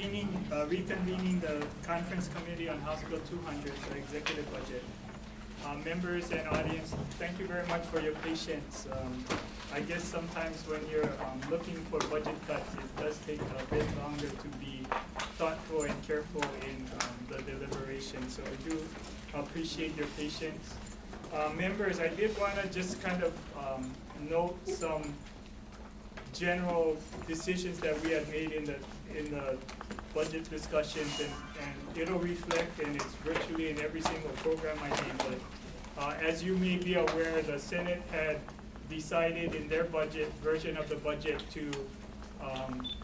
reconvening the conference committee on House Bill 200, the executive budget. Members and audience, thank you very much for your patience. I guess sometimes when you're looking for budget cuts, it does take a bit longer to be thoughtful and careful in the deliberation. So I do appreciate your patience. Members, I did want to just kind of note some general decisions that we had made in the budget discussions, and it'll reflect, and it's virtually in every single program I do. But as you may be aware, the Senate had decided in their budget version of the budget to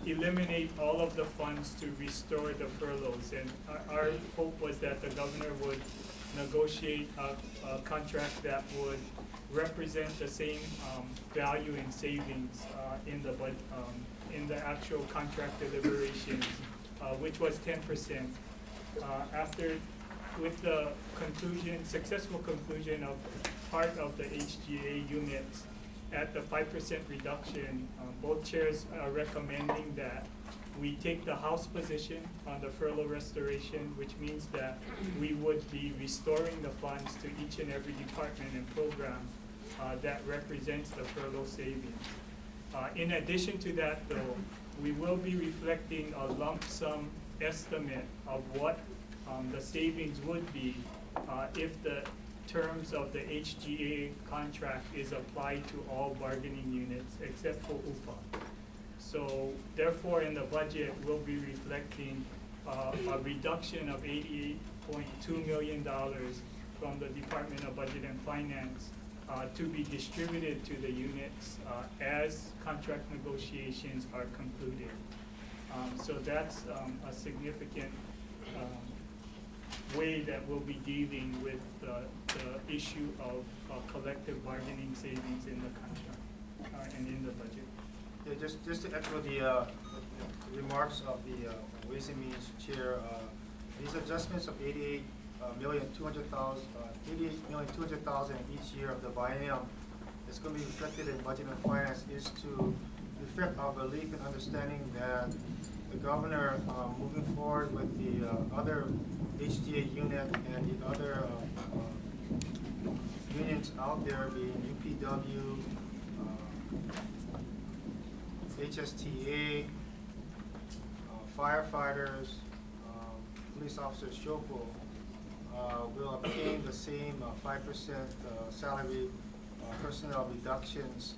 eliminate all of the funds to restore the furloughs, and our hope was that the governor would negotiate a contract that would represent the same value in savings in the actual contract deliberations, which was 10%. With the successful conclusion of part of the HGA units at the 5% reduction, both chairs are recommending that we take the House position on the furlough restoration, which means that we would be restoring the funds to each and every department and program that represents the furlough savings. In addition to that, though, we will be reflecting a lump sum estimate of what the savings would be if the terms of the HGA contract is applied to all bargaining units except for UPA. So therefore, in the budget, we'll be reflecting a reduction of $88.2 million from the Department of Budget and Finance to be distributed to the units as contract negotiations are concluded. So that's a significant way that we'll be dealing with the issue of collective bargaining savings in the contract and in the budget. Yeah, just to echo the remarks of the Ways and Means Chair, these adjustments of $88,200,000 each year of the biennium is going to be reflected in Budget and Finance is to reflect our belief and understanding that the governor moving forward with the other HGA unit and the other unions out there being UPW, HSTA, firefighters, police officers, Shoko, will obtain the same 5% salary personnel reductions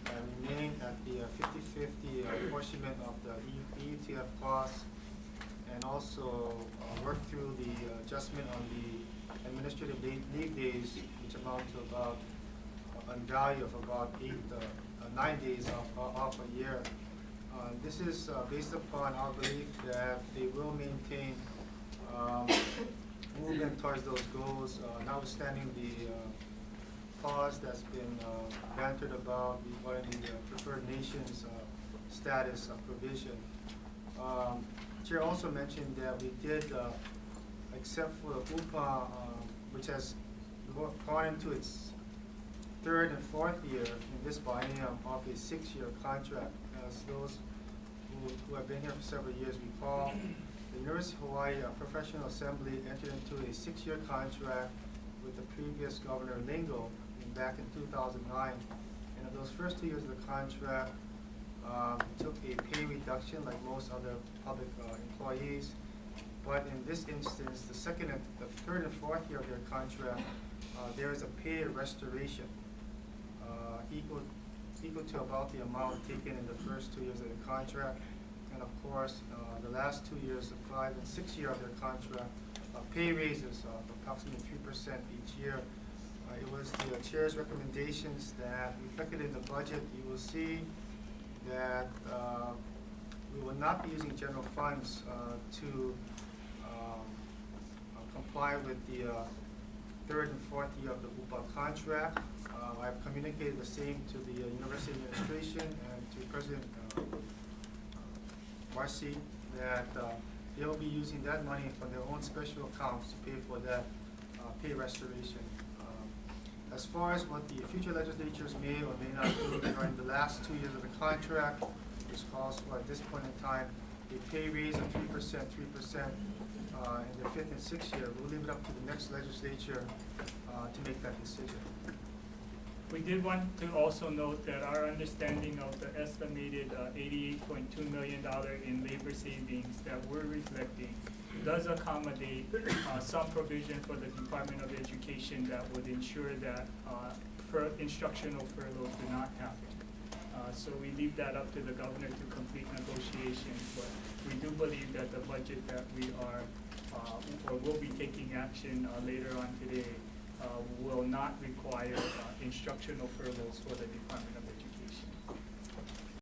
and remain at the 50-50 apportionment of the EUTF costs, and also work through the adjustment on the administrative leave days, which amount to about a value of about 9 days off a year. This is based upon our belief that they will maintain movement towards those goals, notwithstanding the clause that's been bantered about regarding the preferred nations status provision. Chair also mentioned that we did, except for the UPA, which has gone into its third and fourth year in this biennium of a 6-year contract. As those who have been here for several years recall, the University of Hawaii Professional Assembly entered into a 6-year contract with the previous Governor Lingo back in 2009. And in those first 2 years of the contract, took a pay reduction like most other public employees. But in this instance, the second and the third and fourth year of their contract, there is a pay restoration equal to about the amount taken in the first 2 years of the contract. And of course, the last 2 years, the 5 and 6 year of their contract, pay raises of approximately 3% each year. It was the chair's recommendations that reflected in the budget. You will see that we will not be using general funds to comply with the third and fourth year of the UPA contract. I've communicated the same to the University Administration and to President Marcy that they will be using that money from their own special accounts to pay for that pay restoration. As far as what the future legislatures may or may not do during the last 2 years of the contract, which calls for at this point in time a pay raise of 3%, in the 5th and 6th year. We'll leave it up to the next legislature to make that decision. We did want to also note that our understanding of the estimated $88.2 million in labor savings that we're reflecting does accommodate some provision for the Department of Education that would ensure that instructional furloughs do not happen. So we leave that up to the governor to complete negotiations, but we do believe that the budget that we are or will be taking action later on today will not require instructional furloughs for the Department of